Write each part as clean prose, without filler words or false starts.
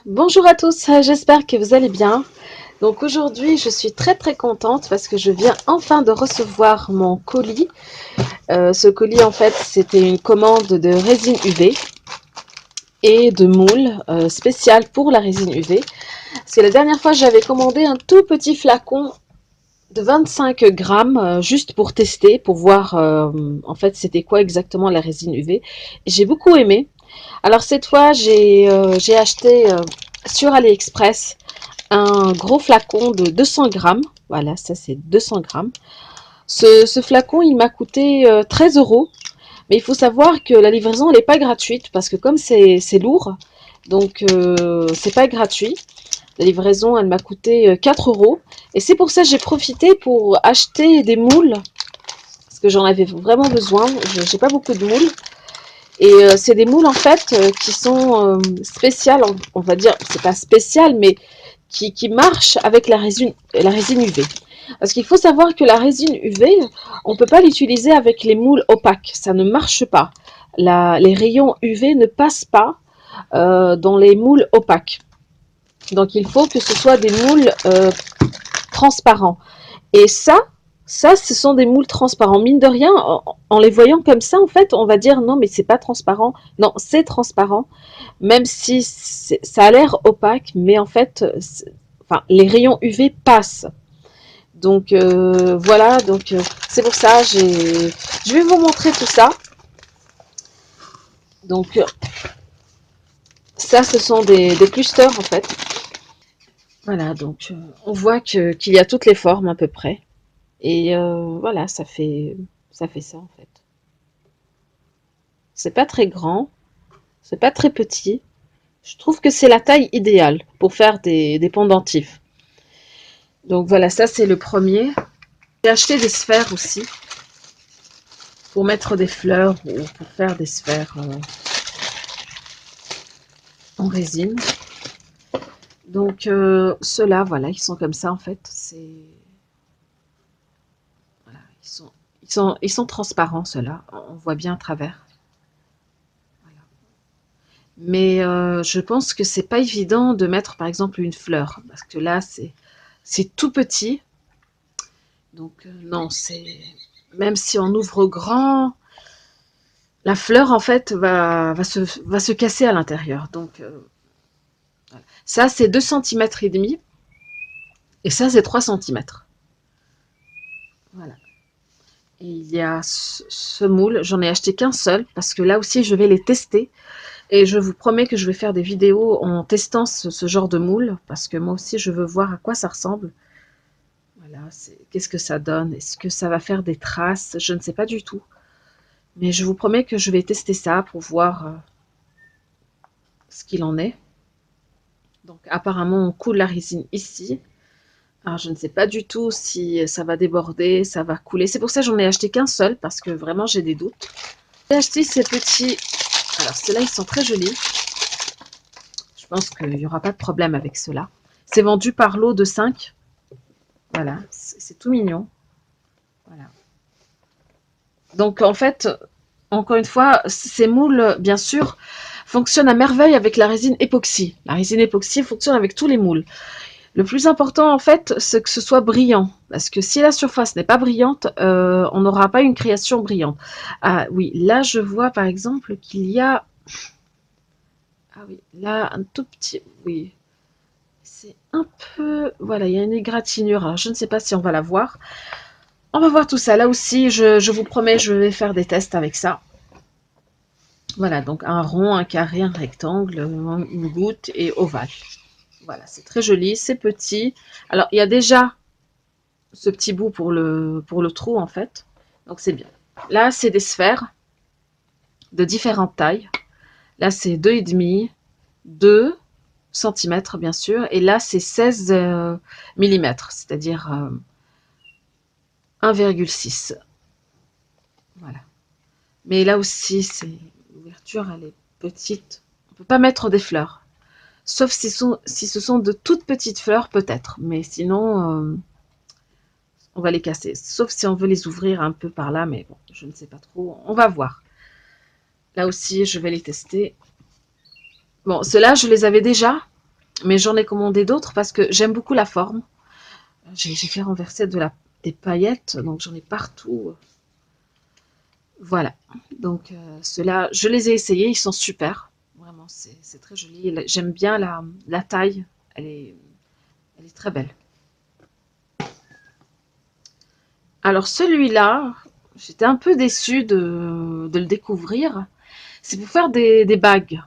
Bonjour à tous, j'espère que vous allez bien. Donc aujourd'hui, je suis très contente parce que je viens enfin de recevoir mon colis. Ce colis, en fait, c'était une commande de résine UV et de moule spécial pour la résine UV. Parce que la dernière fois, j'avais commandé un tout petit flacon de 25 grammes juste pour tester, pour voir en fait c'était quoi exactement la résine UV. J'ai beaucoup aimé. Alors cette fois, j'ai acheté sur AliExpress un gros flacon de 200 grammes. Voilà, ça c'est 200 grammes. Ce flacon, il m'a coûté 13 euros. Mais il faut savoir que la livraison, elle n'est pas gratuite parce que comme c'est lourd, donc c'est pas gratuit. La livraison, elle m'a coûté 4 euros. Et c'est pour ça que j'ai profité pour acheter des moules parce que j'en avais vraiment besoin. Je n'ai pas beaucoup de moules. Et c'est des moules en fait qui sont spéciales, on va dire, c'est pas spécial, mais qui marchent avec la résine UV. Parce qu'il faut savoir que la résine UV, on ne peut pas l'utiliser avec les moules opaques, ça ne marche pas. Les rayons UV ne passent pas dans les moules opaques. Donc il faut que ce soit des moules transparents. Et ça, ce sont des moules transparents. Mine de rien, en les voyant comme ça, en fait, on va dire non, mais c'est pas transparent. Non, c'est transparent, même si ça a l'air opaque, mais en fait, enfin, les rayons UV passent. Donc voilà, donc c'est pour ça, je vais vous montrer tout ça. Donc ça, ce sont des clusters en fait. Voilà, donc on voit qu'il y a toutes les formes à peu près. Et voilà, ça fait ça en fait. C'est pas très grand, c'est pas très petit. Je trouve que c'est la taille idéale pour faire des pendentifs. Donc voilà, ça c'est le premier. J'ai acheté des sphères aussi pour mettre des fleurs ou pour faire des sphères en résine. Donc ceux-là, voilà, ils sont comme ça en fait. Voilà, ils sont transparents ceux-là. On voit bien à travers. Voilà. Mais je pense que c'est pas évident de mettre par exemple une fleur parce que là c'est tout petit. Donc non, c'est même si on ouvre grand, la fleur en fait va se casser à l'intérieur. Donc voilà. Ça c'est 2 centimètres et demi et ça c'est 3 centimètres. Voilà. Et il y a ce moule, j'en ai acheté qu'un seul parce que là aussi je vais les tester et je vous promets que je vais faire des vidéos en testant ce genre de moule parce que moi aussi je veux voir à quoi ça ressemble. Voilà, qu'est-ce que ça donne? Est-ce que ça va faire des traces? Je ne sais pas du tout. Mais je vous promets que je vais tester ça pour voir ce qu'il en est. Donc apparemment on coule la résine ici. Alors je ne sais pas du tout si ça va déborder, ça va couler. C'est pour ça que j'en ai acheté qu'un seul parce que vraiment j'ai des doutes. J'ai acheté ces petits. Alors ceux-là ils sont très jolis. Je pense qu'il n'y aura pas de problème avec ceux-là. C'est vendu par lot de 5. Voilà, c'est tout mignon. Voilà. Donc en fait, encore une fois, ces moules, bien sûr, fonctionnent à merveille avec la résine époxy. La résine époxy fonctionne avec tous les moules. Le plus important, en fait, c'est que ce soit brillant. Parce que si la surface n'est pas brillante, on n'aura pas une création brillante. Ah oui, là, je vois par exemple qu'il y a... Ah oui, là, un tout petit... Oui, c'est un peu... Voilà, il y a une égratignure. Alors, je ne sais pas si on va la voir. On va voir tout ça. Là aussi, je vous promets, je vais faire des tests avec ça. Voilà, donc un rond, un carré, un rectangle, une goutte et ovale. Voilà, c'est très joli, c'est petit. Alors, il y a déjà ce petit bout pour le trou, en fait. Donc, c'est bien. Là, c'est des sphères de différentes tailles. Là, c'est 2,5, 2 centimètres, bien sûr. Et là, c'est 16 millimètres, c'est-à-dire 1,6. Voilà. Mais là aussi, l'ouverture, elle est petite. On ne peut pas mettre des fleurs. Sauf si ce sont de toutes petites fleurs, peut-être. Mais sinon, on va les casser. Sauf si on veut les ouvrir un peu par là, mais bon, je ne sais pas trop. On va voir. Là aussi, je vais les tester. Bon, ceux-là, je les avais déjà. Mais j'en ai commandé d'autres parce que j'aime beaucoup la forme. J'ai fait renverser des paillettes, donc j'en ai partout. Voilà. Donc ceux-là, je les ai essayés, ils sont super. Vraiment, c'est très joli. J'aime bien la taille. Elle est, elle est très belle. Alors celui-là, j'étais un peu déçue de le découvrir. C'est pour faire des bagues.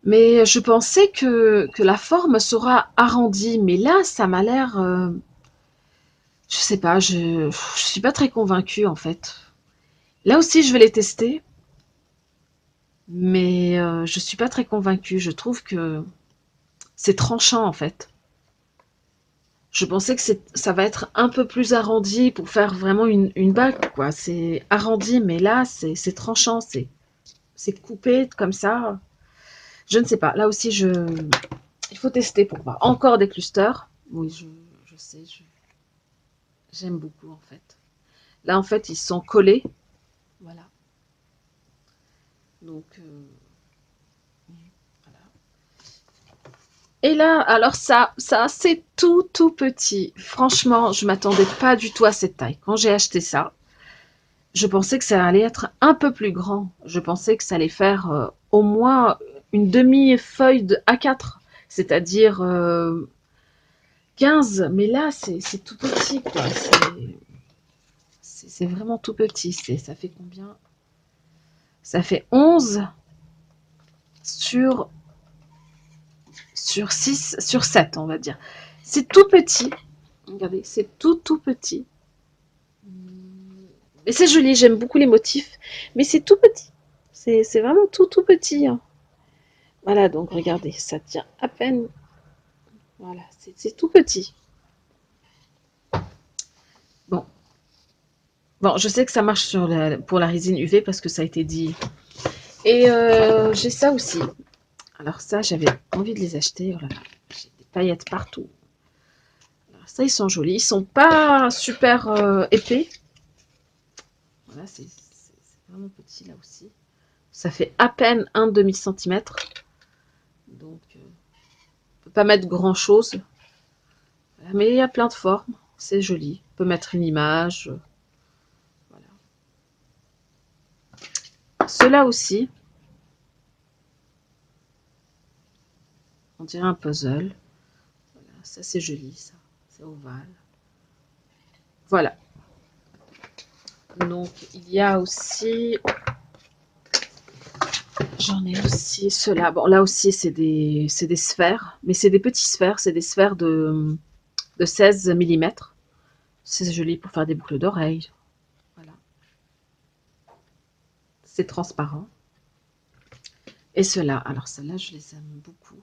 Mais je pensais que la forme sera arrondie. Mais là, ça m'a l'air... je sais pas, je suis pas très convaincue en fait. Là aussi, je vais les tester. Mais je suis pas très convaincue. Je trouve que c'est tranchant en fait. Je pensais que ça va être un peu plus arrondi pour faire vraiment une bague, quoi. C'est arrondi, mais là, c'est tranchant, c'est coupé comme ça. Je ne sais pas. Là aussi, il faut tester pour voir. Encore des clusters. Oui, je sais, j'aime beaucoup en fait. Là, en fait, ils sont collés. Voilà. Donc, voilà. Et là, alors ça c'est tout petit. Franchement, je m'attendais pas du tout à cette taille. Quand j'ai acheté ça, je pensais que ça allait être un peu plus grand. Je pensais que ça allait faire au moins une demi-feuille de A4, c'est-à-dire 15. Mais là, c'est tout petit, quoi. C'est vraiment tout petit. Ça fait combien? Ça fait 11 sur, sur 6, sur 7, on va dire. C'est tout petit. Regardez, c'est tout petit. Mais c'est joli, j'aime beaucoup les motifs. Mais c'est tout petit. C'est vraiment tout petit, hein. Voilà, donc regardez, ça tient à peine. Voilà, c'est tout petit. Bon. Bon, je sais que ça marche pour la résine UV parce que ça a été dit. Et j'ai ça aussi. Alors ça, j'avais envie de les acheter. Oh là là, j'ai des paillettes partout. Alors ça, ils sont jolis. Ils sont pas super épais. Voilà, c'est vraiment petit là aussi. Ça fait à peine un demi-centimètre. Donc, on peut pas mettre grand-chose. Mais il y a plein de formes. C'est joli. On peut mettre une image. Voilà. Ceux-là aussi. On dirait un puzzle. Voilà, ça c'est joli, ça. C'est ovale. Voilà. Donc il y a aussi... J'en ai aussi ceux-là. Bon, là aussi c'est des sphères. Mais c'est des petites sphères. C'est des sphères de 16 mm. C'est joli pour faire des boucles d'oreilles. Voilà. C'est transparent. Et ceux-là. Alors ceux-là, je les aime beaucoup.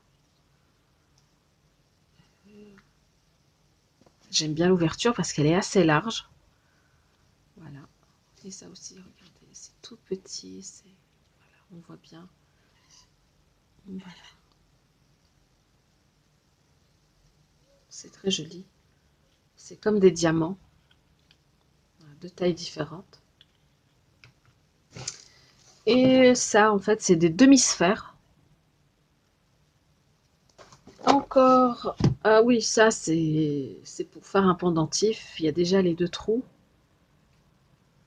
J'aime bien l'ouverture parce qu'elle est assez large. Voilà. Et ça aussi, regardez, c'est tout petit. Voilà, on voit bien. Voilà. C'est très joli. C'est comme des diamants, de tailles différentes. Et ça, en fait, c'est des demi-sphères. Encore, ah oui, ça, c'est pour faire un pendentif. Il y a déjà les 2 trous.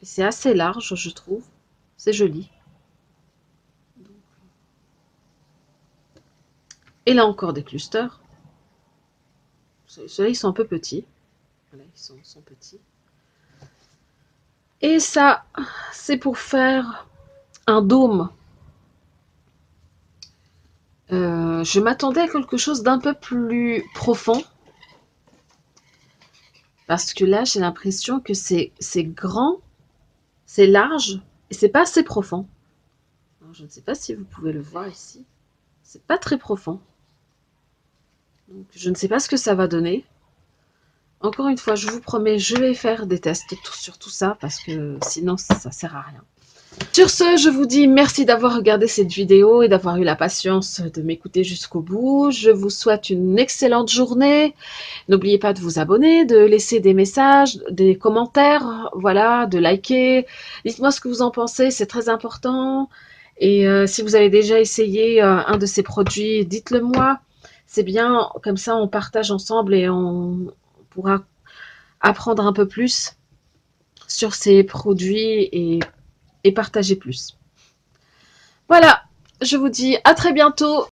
Et c'est assez large, je trouve. C'est joli. Et là encore des clusters. Ceux-là, ils sont un peu petits. Voilà, ils sont petits. Et ça, c'est pour faire un dôme. Je m'attendais à quelque chose d'un peu plus profond. Parce que là, j'ai l'impression que c'est grand, c'est large, et c'est pas assez profond. Alors, je ne sais pas si vous pouvez le voir ici. C'est pas très profond. Donc, je ne sais pas ce que ça va donner. Encore une fois, je vous promets, je vais faire des tests sur tout ça, parce que sinon, ça sert à rien. Sur ce, je vous dis merci d'avoir regardé cette vidéo et d'avoir eu la patience de m'écouter jusqu'au bout. Je vous souhaite une excellente journée. N'oubliez pas de vous abonner, de laisser des messages, des commentaires, voilà, de liker. Dites-moi ce que vous en pensez, c'est très important. Et si vous avez déjà essayé un de ces produits, dites-le moi. c'est bien, comme ça on partage ensemble et on pourra apprendre un peu plus sur ces produits et partager plus. Voilà, je vous dis à très bientôt.